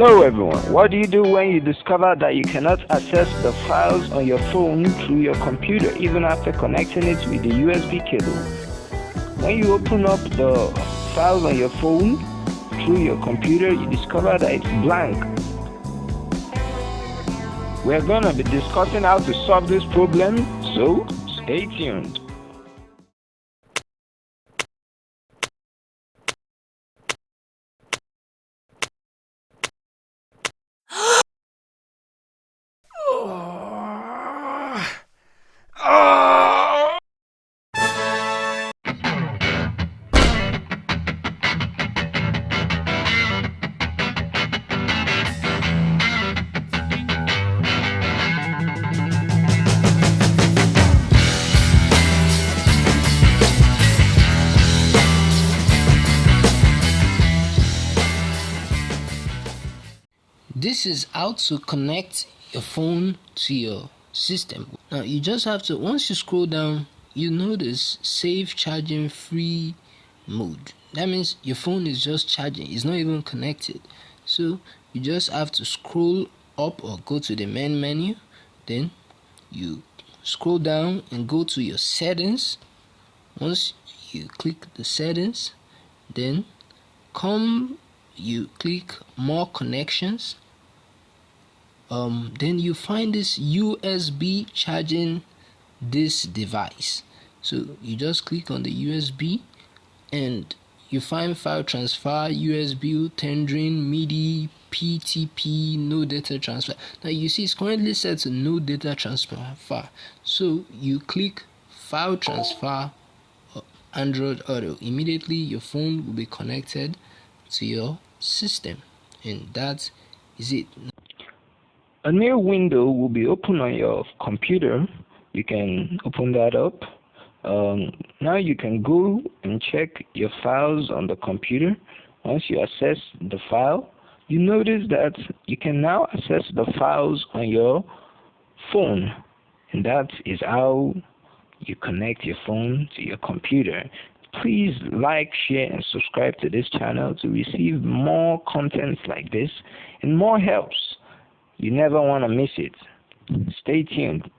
Hello everyone, what do you do when you discover that you cannot access the files on your phone through your computer even after connecting it with the USB cable? When you open up the files on your phone through your computer, you discover that it's blank. We're going to be discussing how to solve this problem, so stay tuned. This is how to connect your phone to your system. Now you just have to, once you scroll down, you notice save charging free mode. That means your phone is just charging, it's not even connected. So you just have to scroll up or go to the main menu, then you scroll down and go to your settings. Once you click the settings, then you click more connections. Then you find this USB charging this device. So you just click on the USB and you find file transfer, USB, tethering, MIDI, PTP, no data transfer. Now you see it's currently set to no data transfer. So you click file transfer Android Auto. Immediately your phone will be connected to your system, and that is it. A new window will be open on your computer. You can open that up. Now you can go and check your files on the computer. Once you access the file, you notice that you can now access the files on your phone, and that is how you connect your phone to your computer. Please like, share, and subscribe to this channel to receive more contents like this and more helps. You never want to miss it. Stay tuned.